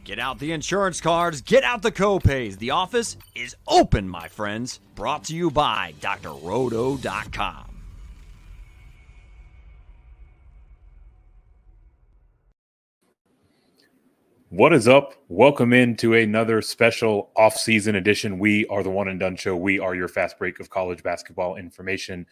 Get out the insurance cards, get out the copays. The office is open, my friends. Brought to you by drroto.com. What is up? Welcome into another special off-season edition. We are the One and Done Show. We are your fast break of college basketball information.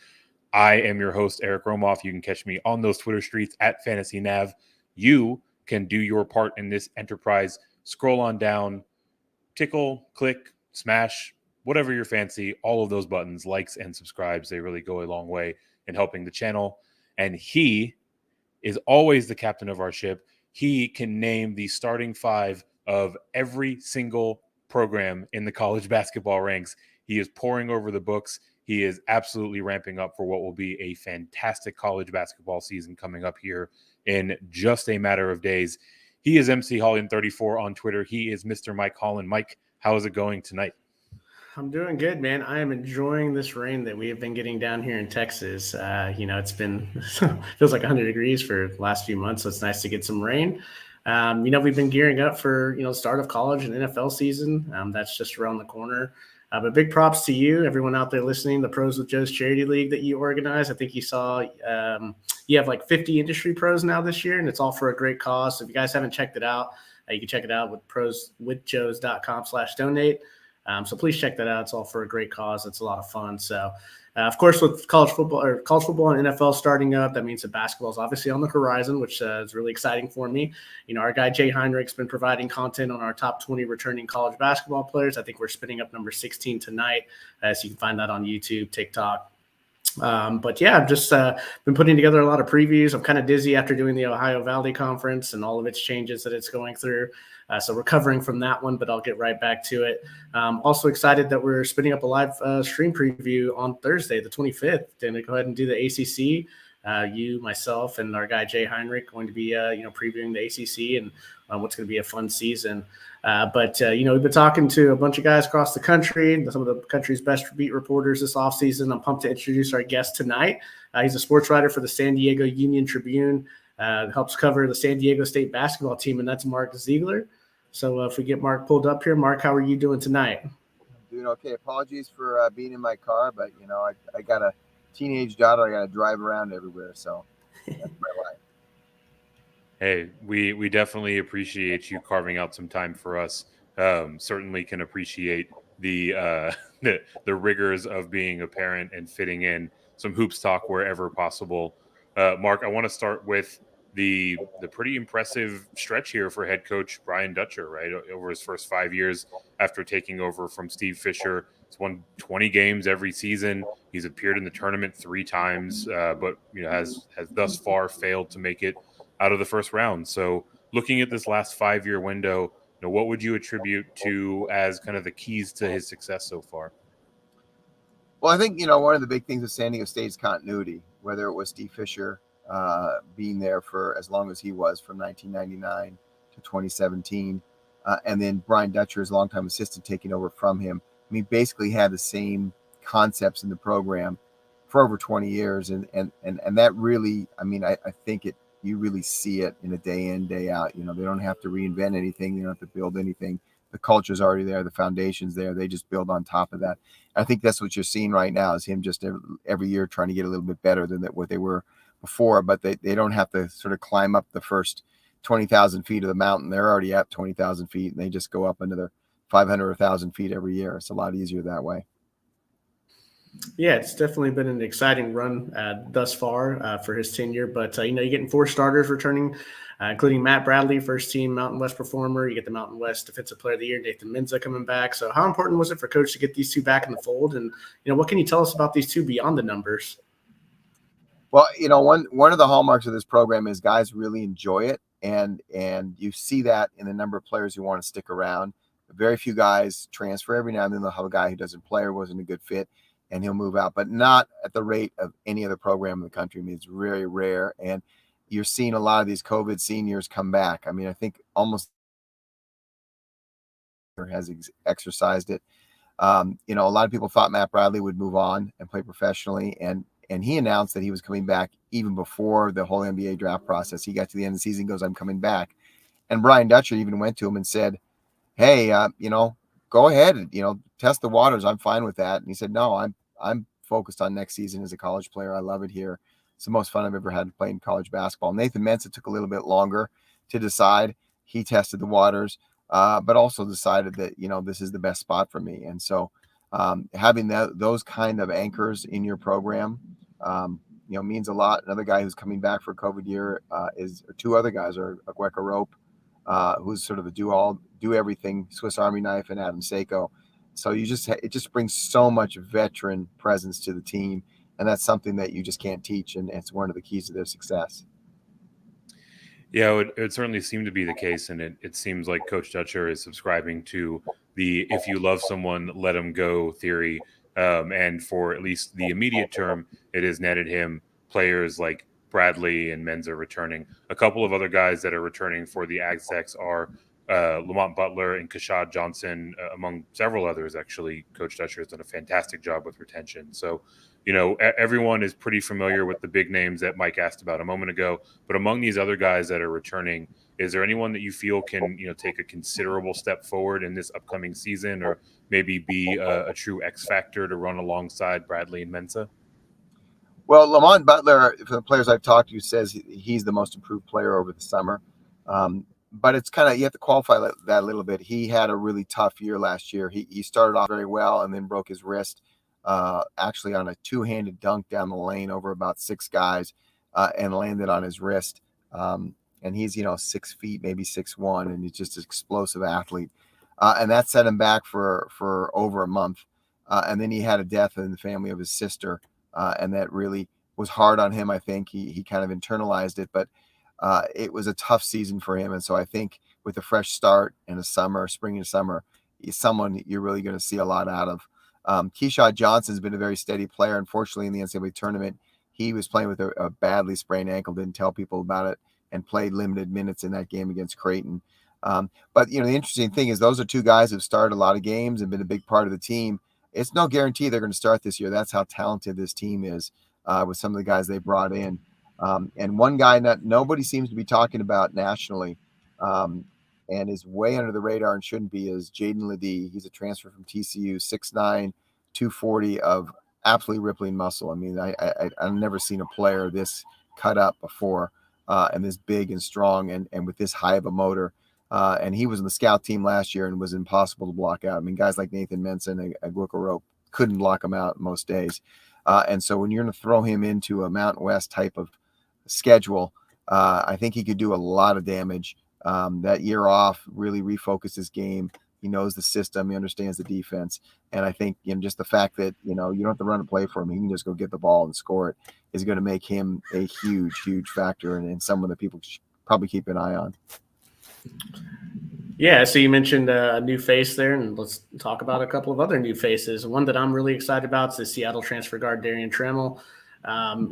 I am your host, Eric Romoff. You can catch me on those Twitter streets at FantasyNav. You can do your part in this enterprise. Scroll on down, tickle, click, smash, whatever your fancy, all of those buttons, likes and subscribes, they really go a long way in helping the channel. And he is always the captain of our ship. He can name the starting five of every single program in the college basketball ranks. He is poring over the books. He is absolutely ramping up for what will be a fantastic college basketball season coming up here in just a matter of days. He is MC Holland34 on Twitter. He is Mr. Mike Holland. Mike, how is it going tonight? I'm doing good, man. I am enjoying this rain that we have been getting down here in Texas. It's been feels like 100 degrees for the last few months, so it's nice to get some rain. We've been gearing up for start of college and NFL season. That's just around the corner. But big props to you, everyone out there listening. The Pros with Joe's Charity League that you organize. I think you saw you have like 50 industry pros now this year, and it's all for a great cause. So if you guys haven't checked it out, you can check it out with proswithjoes.com/donate. So please check that out. It's all for a great cause. It's a lot of fun. So, of course, with college football and NFL starting up, that means that basketball is obviously on the horizon, which is really exciting for me. Our guy Jay Heinrich's been providing content on our top 20 returning college basketball players. I think we're spinning up number 16 tonight. So you can find that on YouTube, TikTok. I've just been putting together a lot of previews. I'm kind of dizzy after doing the Ohio Valley Conference and all of its changes that it's going through. So recovering from that one, but I'll get right back to it. Also excited that we're spinning up a live stream preview on Thursday, the 25th. Going to go ahead and do the ACC. You, myself, and our guy Jay Heinrich going to be previewing the ACC and what's going to be a fun season. We've been talking to a bunch of guys across the country, some of the country's best beat reporters this offseason. I'm pumped to introduce our guest tonight. He's a sports writer for the San Diego Union Tribune, helps cover the San Diego State basketball team, and that's Mark Zeigler. So if we get Mark pulled up here, Mark, how are you doing tonight? Doing okay. Apologies for being in my car, but, I got a teenage daughter. I got to drive around everywhere, so that's my life. Hey, we definitely appreciate you carving out some time for us. Certainly can appreciate the rigors of being a parent and fitting in some hoops talk wherever possible. Mark, I want to start with the pretty impressive stretch here for head coach Brian Dutcher, right? Over his first 5 years after taking over from Steve Fisher. He's won 20 games every season. He's appeared in the tournament 3 times, but has thus far failed to make it out of the first round. So looking at this last 5-year window, what would you attribute to as kind of the keys to his success so far? Well, I think, one of the big things with San Diego State is continuity, whether it was Steve Fisher being there for as long as he was from 1999 to 2017. And then Brian Dutcher, his longtime assistant, taking over from him. I mean, basically had the same concepts in the program for over 20 years. And that really, I think you really see it in a day in, day out. They don't have to reinvent anything. They don't have to build anything. The culture's already there. The foundation's there. They just build on top of that. I think that's what you're seeing right now is him just every year trying to get a little bit better than what they were before, but they don't have to sort of climb up the first 20,000 feet of the mountain. They're already at 20,000 feet, and they just go up another 500 or 1,000 feet every year. It's a lot easier that way. Yeah, it's definitely been an exciting run thus far for his tenure. But, you're getting 4 starters returning, including Matt Bradley, first team Mountain West performer. You get the Mountain West Defensive Player of the Year, Nathan Minsah coming back. So how important was it for Coach to get these 2 back in the fold? And, what can you tell us about these 2 beyond the numbers? Well, one of the hallmarks of this program is guys really enjoy it. And you see that in the number of players who want to stick around. Very few guys transfer. Every now and then they'll have a guy who doesn't play or wasn't a good fit, and he'll move out, but not at the rate of any other program in the country. I mean, it's very rare. And you're seeing a lot of these COVID seniors come back. I mean, I think almost has exercised it. A lot of people thought Matt Bradley would move on and play professionally. And he announced that he was coming back even before the whole NBA draft process. He got to the end of the season, goes, I'm coming back. And Brian Dutcher even went to him and said, hey, go ahead and, test the waters. I'm fine with that. And he said, no, I'm focused on next season as a college player. I love it here. It's the most fun I've ever had playing college basketball. Nathan Minsah took a little bit longer to decide. He tested the waters, but also decided that, this is the best spot for me. And so having those kind of anchors in your program, means a lot. Another guy who's coming back for COVID year or two other guys are Agueka Rope, who's sort of a do everything Swiss Army knife, and Adam Seiko. So it just brings so much veteran presence to the team, and that's something that you just can't teach, and it's one of the keys to their success. Yeah, it certainly seemed to be the case, and it seems like Coach Dutcher is subscribing to the "if you love someone, let them go" theory. And for at least the immediate term, it has netted him players like Bradley and Minsah returning. A couple of other guys that are returning for the Aztecs are Lamont Butler and Keyontae Johnson, among several others. Actually, Coach Dutcher has done a fantastic job with retention. So, everyone is pretty familiar with the big names that Mike asked about a moment ago. But among these other guys that are returning, is there anyone that you feel can, take a considerable step forward in this upcoming season, or maybe be a true X factor to run alongside Bradley and Minsah? Well, Lamont Butler, for the players I've talked to, says he's the most improved player over the summer. But it's kind of, you have to qualify that a little bit. He had a really tough year last year. He started off very well and then broke his wrist, actually on a two-handed dunk down the lane over about 6 guys, and landed on his wrist. And he's, 6 feet, maybe 6'1", and he's just an explosive athlete. And that set him back for over a month. And then he had a death in the family of his sister, and that really was hard on him. I think he kind of internalized it, but it was a tough season for him. And so I think with a fresh start in the spring and summer, he's someone you're really going to see a lot out of. Keyontae Johnson has been a very steady player. Unfortunately, in the NCAA tournament, he was playing with a badly sprained ankle, didn't tell people about it, and played limited minutes in that game against Creighton. But, the interesting thing is those are 2 guys who've started a lot of games and been a big part of the team. It's no guarantee they're going to start this year. That's how talented this team is, with some of the guys they brought in. And one guy nobody seems to be talking about nationally, and is way under the radar and shouldn't be, is Jaden Ledee. He's a transfer from TCU, 6'9", 240 of absolutely rippling muscle. I mean, I've never seen a player this cut up before, and this big and strong and with this high of a motor. And he was in the scout team last year and was impossible to block out. I mean, guys like Nathan Minsah and Agueka Rope couldn't block him out most days. And so when you're going to throw him into a Mountain West type of schedule, I think he could do a lot of damage. That year off really refocused his game. He knows the system. He understands the defense. And I think, just the fact that, you don't have to run a play for him. He can just go get the ball and score it is going to make him a huge, huge factor and someone that people should probably keep an eye on. Yeah, so you mentioned a new face there, and let's talk about a couple of other new faces. One that I'm really excited about is the Seattle transfer guard, Darrion Trammell.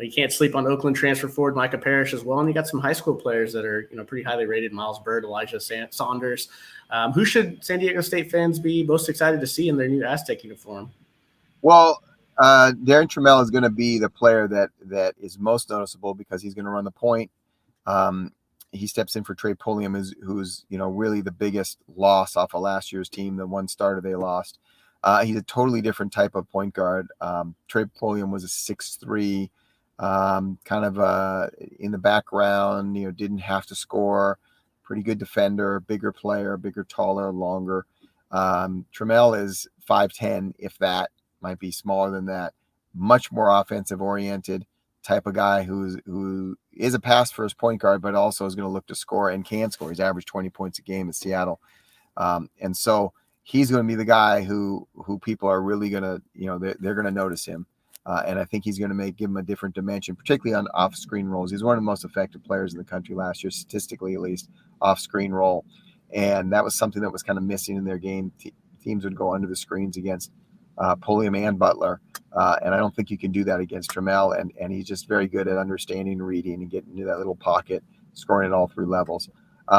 You can't sleep on Oakland transfer forward Micah Parish as well, and you got some high school players that are pretty highly rated: Miles Bird, Elijah Saunders. Who should San Diego State fans be most excited to see in their new Aztec uniform? Well, Darrion Trammell is going to be the player that is most noticeable because he's going to run the point. He steps in for Trey Pulliam, who's really the biggest loss off of last year's team, the one starter they lost. He's a totally different type of point guard. Trey Pulliam was a 6'3", kind of in the background, didn't have to score, pretty good defender, bigger player, bigger, taller, longer. Trammell is 5'10", if that, might be smaller than that, much more offensive oriented type of guy who is a pass first point guard, but also is going to look to score and can score. He's averaged 20 points a game at Seattle. And so he's going to be the guy who people are really going to, they're going to notice him. And I think he's going to give him a different dimension, particularly on off-screen rolls. He's one of the most effective players in the country last year, statistically at least, off-screen roll. And that was something that was kind of missing in their game. Teams would go under the screens against Pulliam and Butler. And I don't think you can do that against Trammell. And he's just very good at understanding, reading, and getting into that little pocket, scoring at all 3 levels.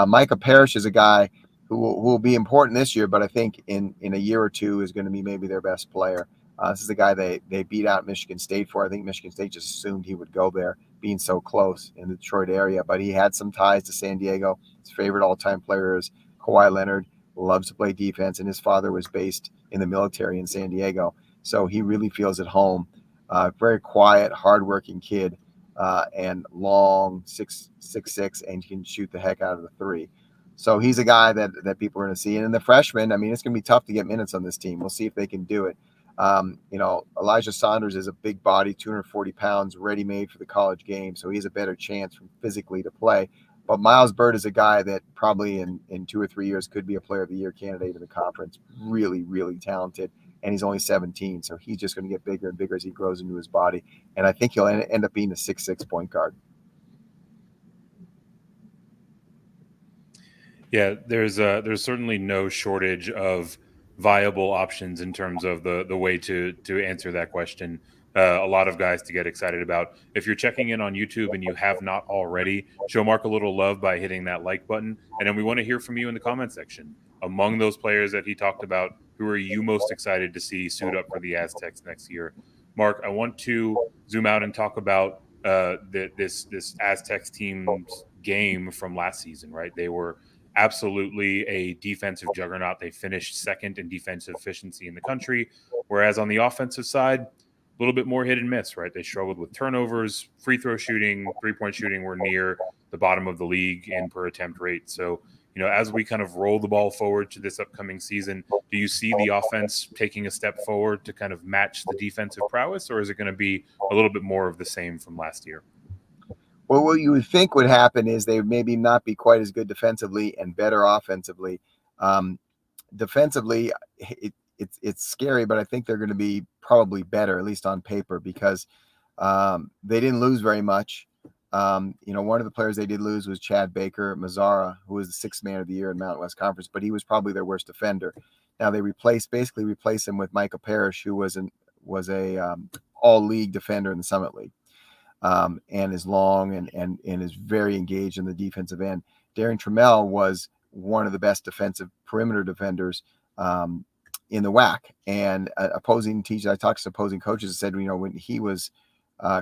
Micah Parish is a guy who will be important this year, but I think in a year or two is going to be maybe their best player. This is the guy they beat out Michigan State for. I think Michigan State just assumed he would go there, being so close in the Detroit area. But he had some ties to San Diego. His His favorite all-time player is Kawhi Leonard, loves to play defense, and his father was based in the military in San Diego. So he really feels at home. Very quiet, hardworking kid, and long, 6'6", and can shoot the heck out of the three. So he's a guy that people are going to see. And in the freshmen, I mean, it's going to be tough to get minutes on this team. We'll see if they can do it. Elijah Saunders is a big body, 240 pounds, ready-made for the college game, so he has a better chance from physically to play. But Miles Byrd is a guy that probably in 2 or 3 years could be a Player of the Year candidate in the conference. Really, really talented, and he's only 17, so he's just going to get bigger and bigger as he grows into his body. And I think he'll end up being a 6'6" point guard. Yeah, there's certainly no shortage of viable options in terms of the way to answer that question. A lot of guys to get excited about. If you're checking in on YouTube and you have not already, show Mark a little love by hitting that like button. And then we want to hear from you in the comment section. Among those players that he talked about, who are you most excited to see suit up for the Aztecs next year? Mark, I want to zoom out and talk about this Aztecs team's game from last season, right? They were absolutely a defensive juggernaut. They finished second in defensive efficiency in the country, whereas on the offensive side, a little bit more hit and miss, right? They struggled with turnovers, free throw shooting, three-point shooting were near the bottom of the league in per attempt rate. So, as we kind of roll the ball forward to this upcoming season, do you see the offense taking a step forward to kind of match the defensive prowess, or is it going to be a little bit more of the same from last year? Well, what you would think would happen is they would maybe not be quite as good defensively and better offensively. Defensively, it's scary, but I think they're going to be probably better, at least on paper, because they didn't lose very much. One of the players they did lose was Chad Baker Mazzara, who was the sixth man of the year in Mountain West Conference, but he was probably their worst defender. Now they basically replaced him with Micah Parish, who was a all-league defender in the Summit League. And is long and is very engaged in the defensive end. Darrion Trammell was one of the best defensive perimeter defenders in the WAC. And opposing teachers, I talked to opposing coaches, said, when he was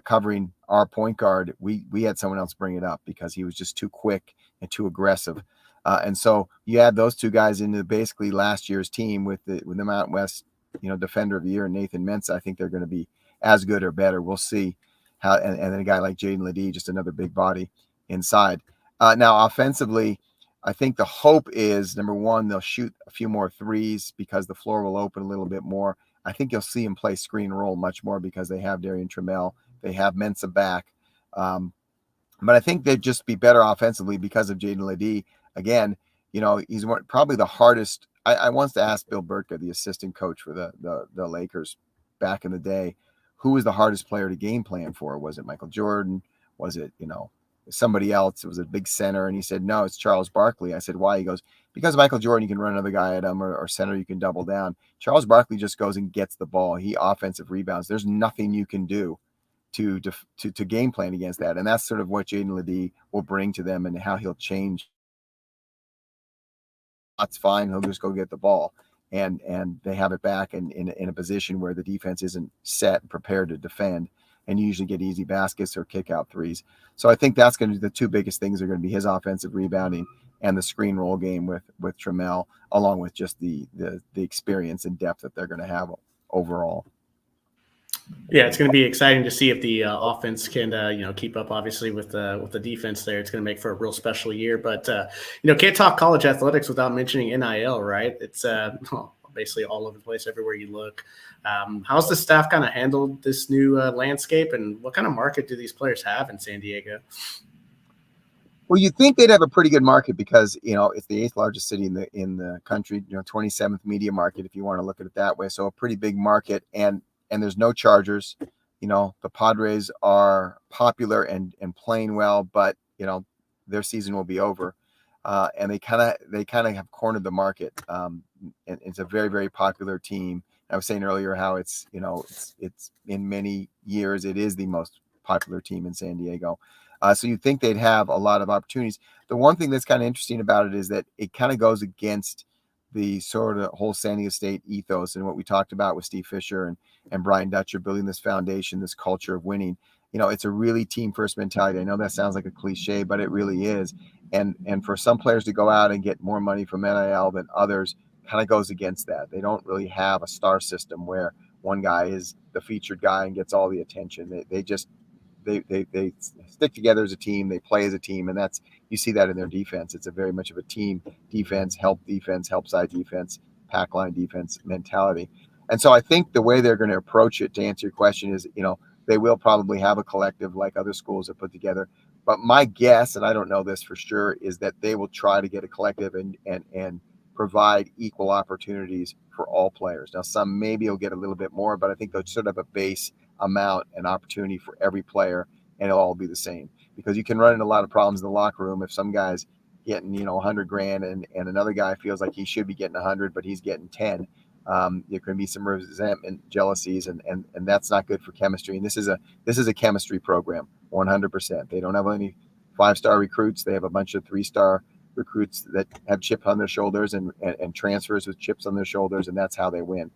covering our point guard, we had someone else bring it up because he was just too quick and too aggressive. And so you add those two guys into basically last year's team with the Mountain West, Defender of the Year, Nathan Minsah. I think they're going to be as good or better. We'll see. And then a guy like Jaden Ledee, just another big body inside. Now, offensively, I think the hope is, number one, they'll shoot a few more threes because the floor will open a little bit more. I think you'll see him play screen roll much more because they have Darrion Trammell. They have Minsah back. But I think they'd just be better offensively because of Jaden Ledee. Again, he's probably the hardest. I once asked Bill Burtka, the assistant coach for the Lakers back in the day, who was the hardest player to game plan for? Was it Michael Jordan? Was it, somebody else? It was a big center. And he said, no, it's Charles Barkley. I said, why? He goes, because Michael Jordan, you can run another guy at him, or center, you can double down. Charles Barkley just goes and gets the ball. He offensive rebounds. There's nothing you can do to game plan against that. And that's sort of what Jaden Ledee will bring to them and how he'll change. That's fine. He'll just go get the ball. And they have it back in a position where the defense isn't set and prepared to defend, and you usually get easy baskets or kick out threes. So I think that's going to be the two biggest things are going to be his offensive rebounding and the screen roll game with Trammell, along with just the experience and depth that they're going to have overall. Yeah, it's going to be exciting to see if the offense can, keep up, obviously, with the defense there. It's going to make for a real special year. But, can't talk college athletics without mentioning NIL, right? It's basically all over the place, everywhere you look. How's the staff kind of handled this new landscape, and what kind of market do these players have in San Diego? Well, you'd think they'd have a pretty good market because, it's the 8th largest city in the country, 27th media market, if you want to look at it that way. So a pretty big market. And there's no Chargers. The Padres are popular and playing well, but their season will be over, and they kind of have cornered the market. And it's a very, very popular team. I was saying earlier how it's in many years it is the most popular team in San Diego. So you'd think they'd have a lot of opportunities. The one thing that's kind of interesting about it is that it kind of goes against the sort of whole San Diego State ethos and what we talked about with Steve Fisher and Brian Dutcher, building this foundation, this culture of winning. It's a really team first mentality. I know that sounds like a cliche, but it really is. And for some players to go out and get more money from NIL than others kind of goes against that. They don't really have a star system where one guy is the featured guy and gets all the attention. They stick together as a team. They play as a team, and you see that in their defense. It's a very much of a team defense, help side defense, pack line defense mentality. And so I think the way they're going to approach it, to answer your question, is they will probably have a collective like other schools have put together. But my guess, and I don't know this for sure, is that they will try to get a collective and provide equal opportunities for all players. Now, some maybe will get a little bit more, but I think they'll sort of a base amount and opportunity for every player, and it'll all be the same. Because you can run into a lot of problems in the locker room if some guy's getting $100,000 and another guy feels like he should be getting 100, but he's getting 10. There can be some resentment, jealousies, and that's not good for chemistry. And this is a chemistry program, 100%. They don't have any 5-star recruits. They have a bunch of 3-star recruits that have chips on their shoulders and transfers with chips on their shoulders, and that's how they win.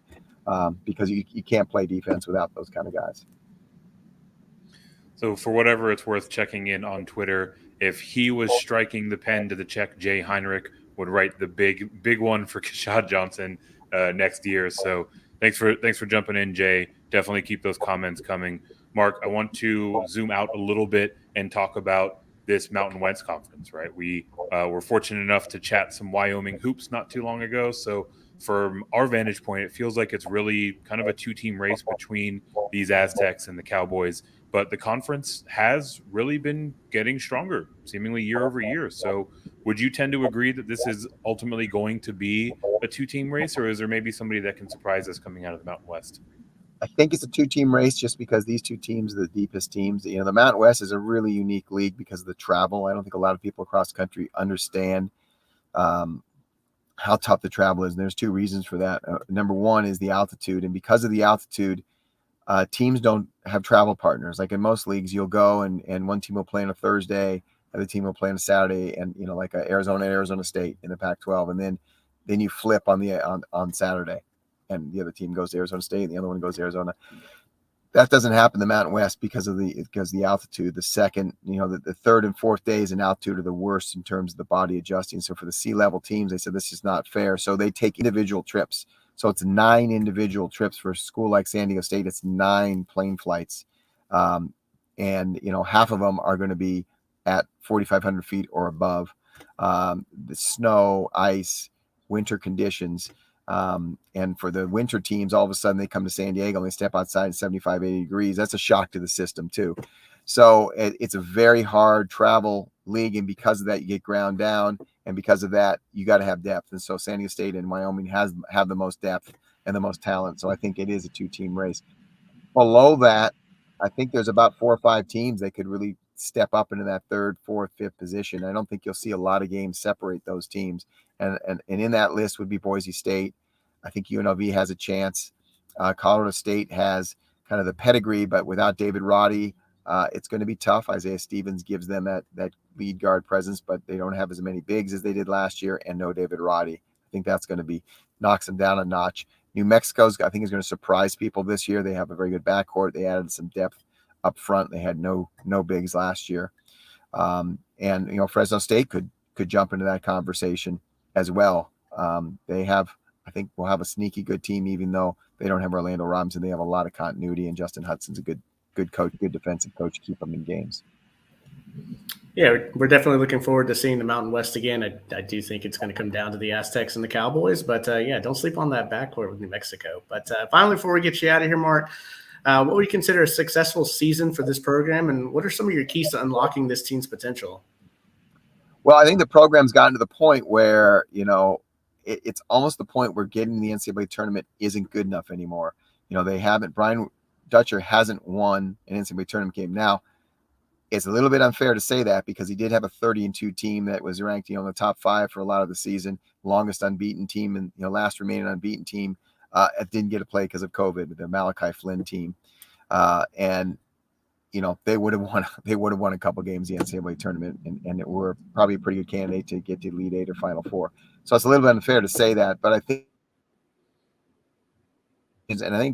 Because you can't play defense without those kind of guys. So for whatever it's worth, checking in on Twitter, if he was striking the pen to the check, Jay Heinrich would write the big one for Keyontae Johnson next year. So thanks for jumping in, Jay. Definitely keep those comments coming. Mark, I want to zoom out a little bit and talk about this Mountain West Conference, right? We were fortunate enough to chat some Wyoming hoops not too long ago. So from our vantage point, it feels like it's really kind of a 2-team race between these Aztecs and the Cowboys. But the conference has really been getting stronger, seemingly year over year. So would you tend to agree that this is ultimately going to be a 2-team race, or is there maybe somebody that can surprise us coming out of the Mountain West? I think it's a 2-team race just because these 2 teams are the deepest teams. The Mountain West is a really unique league because of the travel. I don't think a lot of people across the country understand how tough the travel is. And there's 2 reasons for that. Number one is the altitude. And because of the altitude, teams don't have travel partners. Like in most leagues, you'll go and one team will play on a Thursday, other team will play on a Saturday, and like Arizona State in the Pac-12, and then you flip on Saturday, and the other team goes to Arizona State, and the other one goes to Arizona. That doesn't happen in the Mountain West because of the altitude. The second, the third and fourth days in altitude are the worst in terms of the body adjusting. So for the sea level teams, they said this is not fair. So they take individual trips. So it's 9 individual trips for a school like San Diego State. It's 9 plane flights. And half of them are going to be at 4,500 feet or above. The snow, ice, winter conditions. And for the winter teams, all of a sudden they come to San Diego and they step outside in 75, 80 degrees. That's a shock to the system too. So it's a very hard travel league. And because of that, you get ground down. And because of that, you got to have depth. And so San Diego State and Wyoming have the most depth and the most talent. So I think it is a 2-team race. Below that, I think there's about 4 or 5 teams that could really step up into that 3rd, 4th, 5th position. I don't think you'll see a lot of games separate those teams. And in that list would be Boise State. I think UNLV has a chance. Colorado State has kind of the pedigree, but without David Roddy, it's going to be tough. Isaiah Stevens gives them that lead guard presence, but they don't have as many bigs as they did last year, and no David Roddy. I think that's going to knocks them down a notch. New Mexico's, I think, is going to surprise people this year. They have a very good backcourt. They added some depth up front. They had no bigs last year. And Fresno State could jump into that conversation as well. I think we'll have a sneaky good team, even though they don't have Orlando Robinson. They have a lot of continuity, and Justin Hudson's a good coach, good defensive coach to keep them in games. Yeah, we're definitely looking forward to seeing the Mountain West again. I do think it's going to come down to the Aztecs and the Cowboys, but don't sleep on that backcourt with New Mexico. But finally, before we get you out of here, Mark, what would you consider a successful season for this program, and what are some of your keys to unlocking this team's potential? Well, I think the program's gotten to the point where, it's almost the point where getting the NCAA tournament isn't good enough anymore. Brian Dutcher hasn't won an NCAA tournament game. Now, it's a little bit unfair to say that because he did have a 30-2 team that was ranked, in the top 5 for a lot of the season, longest unbeaten team and, last remaining unbeaten team. It didn't get to play because of COVID, the Malachi Flynn team. And they would have won a couple games in the NCAA tournament, and it were probably a pretty good candidate to get to Elite 8 or Final 4. So it's a little bit unfair to say that, but I think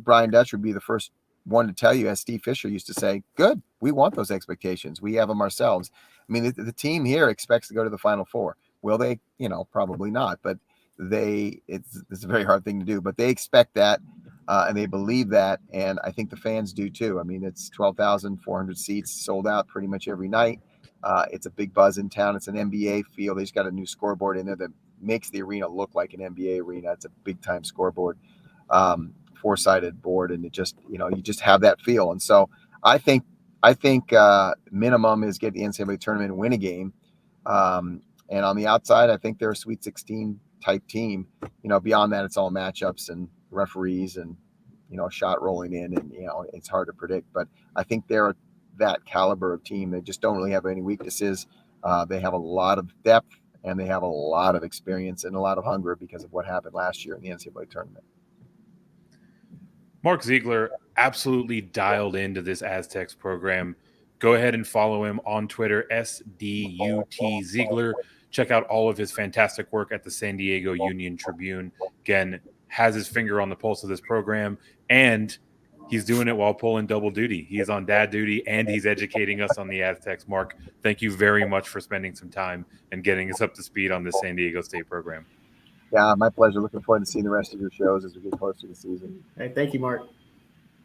Brian Dutcher would be the first one to tell you, as Steve Fisher used to say, good, we want those expectations. We have them ourselves. I mean, the team here expects to go to the Final Four. Will they? Probably not, but it's a very hard thing to do, but they expect that, and they believe that, and I think the fans do too. I mean, it's 12,400 seats, sold out pretty much every night. It's a big buzz in town. It's an NBA field. They just got a new scoreboard in there that makes the arena look like an NBA arena. It's a big time scoreboard, four-sided board, and it just, you just have that feel. And so I think minimum is get the NCAA tournament and win a game. And on the outside, I think they're a Sweet 16 type team. Beyond that, it's all matchups and referees and, shot rolling in, and, it's hard to predict. But I think they're that caliber of team. They just don't really have any weaknesses. They have a lot of depth, and they have a lot of experience and a lot of hunger because of what happened last year in the NCAA tournament. Mark Zeigler absolutely dialed into this Aztecs program. Go ahead and follow him on Twitter, SDUT Zeigler. Check out all of his fantastic work at the San Diego Union Tribune. Again, has his finger on the pulse of this program, and he's doing it while pulling double duty. He is on dad duty, and he's educating us on the Aztecs. Mark, thank you very much for spending some time and getting us up to speed on this San Diego State program. Yeah, my pleasure. Looking forward to seeing the rest of your shows as we get closer to the season. Hey, thank you, Mark.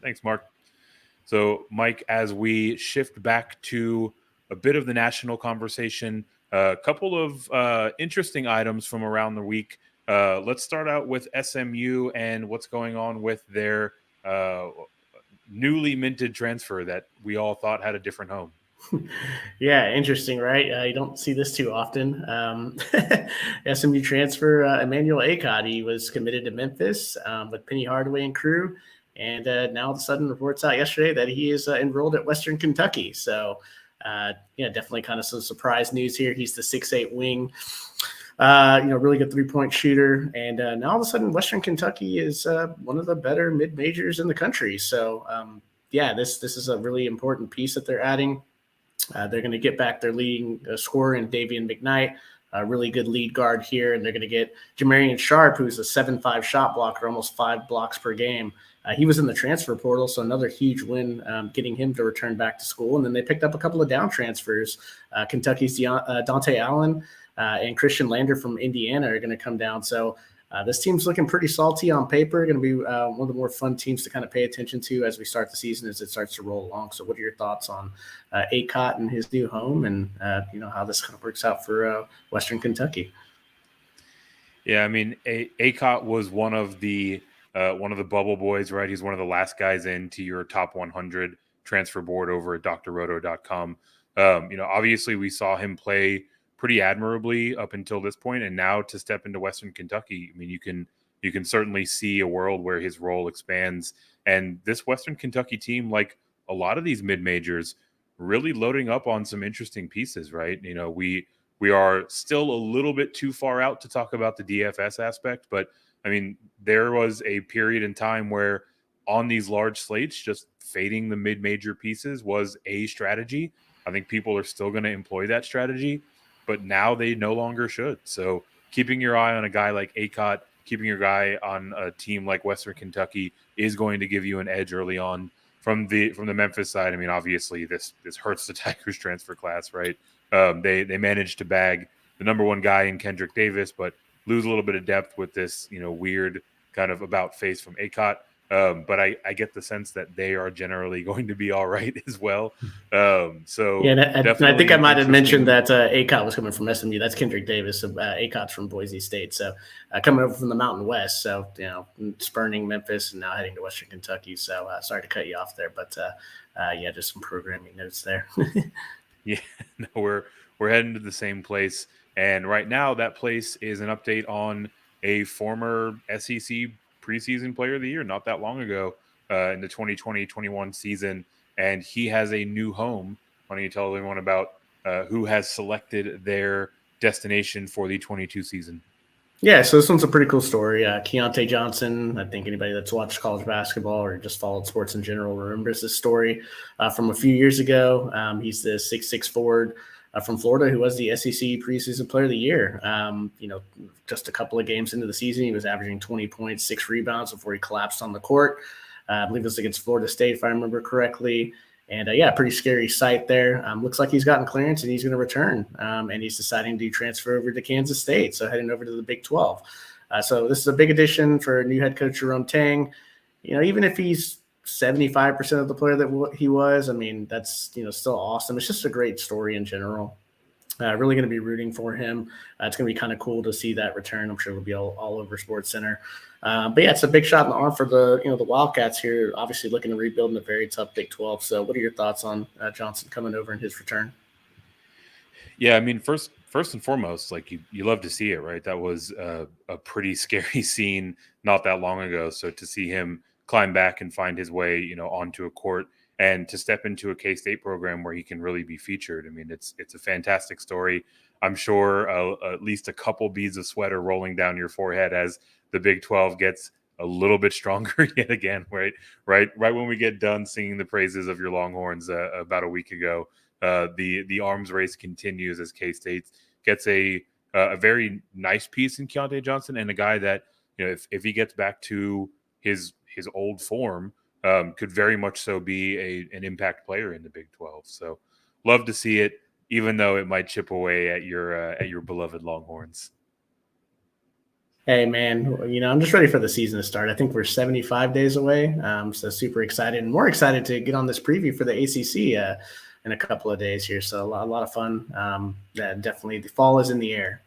Thanks, Mark. So, Mike, as we shift back to a bit of the national conversation, a couple of interesting items from around the week. Let's start out with SMU and what's going on with their newly minted transfer that we all thought had a different home. Yeah, interesting, right? You don't see this too often. SMU transfer Emmanuel Acott, he was committed to Memphis with Penny Hardaway and crew, and now all of a sudden reports out yesterday that he is enrolled at Western Kentucky. So, definitely kind of some surprise news here. He's the 6'8" wing, really good three-point shooter, and now all of a sudden Western Kentucky is one of the better mid-majors in the country. So, this is a really important piece that they're adding. They're going to get back their leading scorer in Davian McKnight, a really good lead guard here, and they're going to get Jamarian Sharp, who's a 7'5" shot blocker, almost 5 blocks per game. He was in the transfer portal, so another huge win getting him to return back to school. And then they picked up a couple of down transfers. Kentucky's Dante Allen and Christian Lander from Indiana are going to come down. So this team's looking pretty salty on paper. Going to be one of the more fun teams to kind of pay attention to as we start the season, as it starts to roll along. So what are your thoughts on Acott and his new home, and how this kind of works out for Western Kentucky? Yeah, I mean, Acott was one of the bubble boys, right? He's one of the last guys into your top 100 transfer board over at drroto.com. Obviously we saw him play pretty admirably up until this point, and now to step into Western Kentucky, I mean, you can certainly see a world where his role expands. And this Western Kentucky team, like a lot of these mid-majors, really loading up on some interesting pieces, right? We are still a little bit too far out to talk about the DFS aspect, but I mean, there was a period in time where on these large slates, just fading the mid-major pieces was a strategy. I think people are still going to employ that strategy, but now they no longer should. So keeping your eye on a guy like Acott, keeping your guy on a team like Western Kentucky is going to give you an edge early on. From the Memphis side, I mean, obviously this hurts the Tigers transfer class, right? They managed to bag the number one guy in Kendrick Davis, but lose a little bit of depth with this, weird kind of about face from Acott. But I get the sense that they are generally going to be all right as well. So yeah, and I think I might have mentioned that Acott was coming from SMU. That's Kendrick Davis. Acott's from Boise State. So coming over from the Mountain West. So, spurning Memphis and now heading to Western Kentucky. So sorry to cut you off there, but just some programming notes there. Yeah, no, we're heading to the same place. And right now that place is an update on a former SEC preseason player of the year not that long ago in the 2020-21 season. And he has a new home. Why don't you tell everyone about who has selected their destination for the 22 season? Yeah, so this one's a pretty cool story. Keyontae Johnson, I think anybody that's watched college basketball or just followed sports in general remembers this story from a few years ago. He's the 6'6" forward from Florida who was the SEC preseason player of the year. Just a couple of games into the season, he was averaging 20 points, 6 rebounds before he collapsed on the court. I believe it was against Florida State, if I remember correctly. And yeah, pretty scary sight there. Looks like he's gotten clearance and he's going to return. And he's deciding to transfer over to Kansas State, so heading over to the Big 12. So this is a big addition for new head coach Jerome Tang. Even if he's 75% of the player that he was, I mean, that's still awesome. It's just a great story in general. Really going to be rooting for him. It's going to be kind of cool to see that return. I'm sure it'll be all over SportsCenter. But yeah, it's a big shot in the arm for the Wildcats here. Obviously looking to rebuild in a very tough Big 12. So, what are your thoughts on Johnson coming over and his return? Yeah, I mean, first and foremost, like you love to see it, right? That was a pretty scary scene not that long ago. So to see him climb back and find his way, onto a court and to step into a K-State program where he can really be featured. I mean, it's a fantastic story. I'm sure at least a couple beads of sweat are rolling down your forehead as the Big 12 gets a little bit stronger yet again, right? Right when we get done singing the praises of your Longhorns about a week ago, the arms race continues as K-State gets a very nice piece in Keyontae Johnson, and a guy that if he gets back to his old form, could very much so be an impact player in the Big 12. So love to see it, even though it might chip away at your beloved Longhorns. Hey, man, I'm just ready for the season to start. I think we're 75 days away, so super excited, and more excited to get on this preview for the ACC in a couple of days here. So a lot of fun. Definitely the fall is in the air.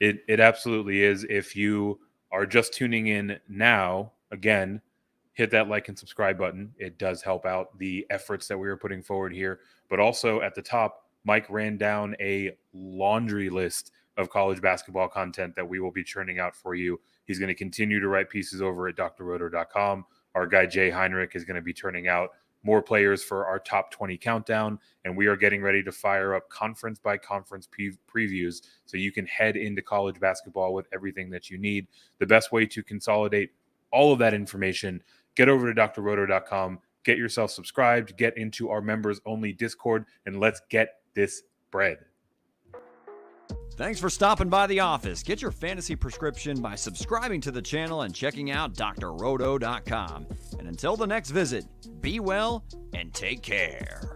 It absolutely is. If you are just tuning in now, again, hit that like and subscribe button. It does help out the efforts that we are putting forward here. But also at the top, Mike ran down a laundry list of college basketball content that we will be churning out for you. He's going to continue to write pieces over at drroto.com. Our guy Jay Heinrich is going to be turning out more players for our top 20 countdown, and we are getting ready to fire up conference by conference previews so you can head into college basketball with everything that you need. The best way to consolidate all of that information, get over to drroto.com, get yourself subscribed, get into our members only Discord, and let's get this bread. Thanks for stopping by the office. Get your fantasy prescription by subscribing to the channel and checking out drroto.com. And until the next visit, be well and take care.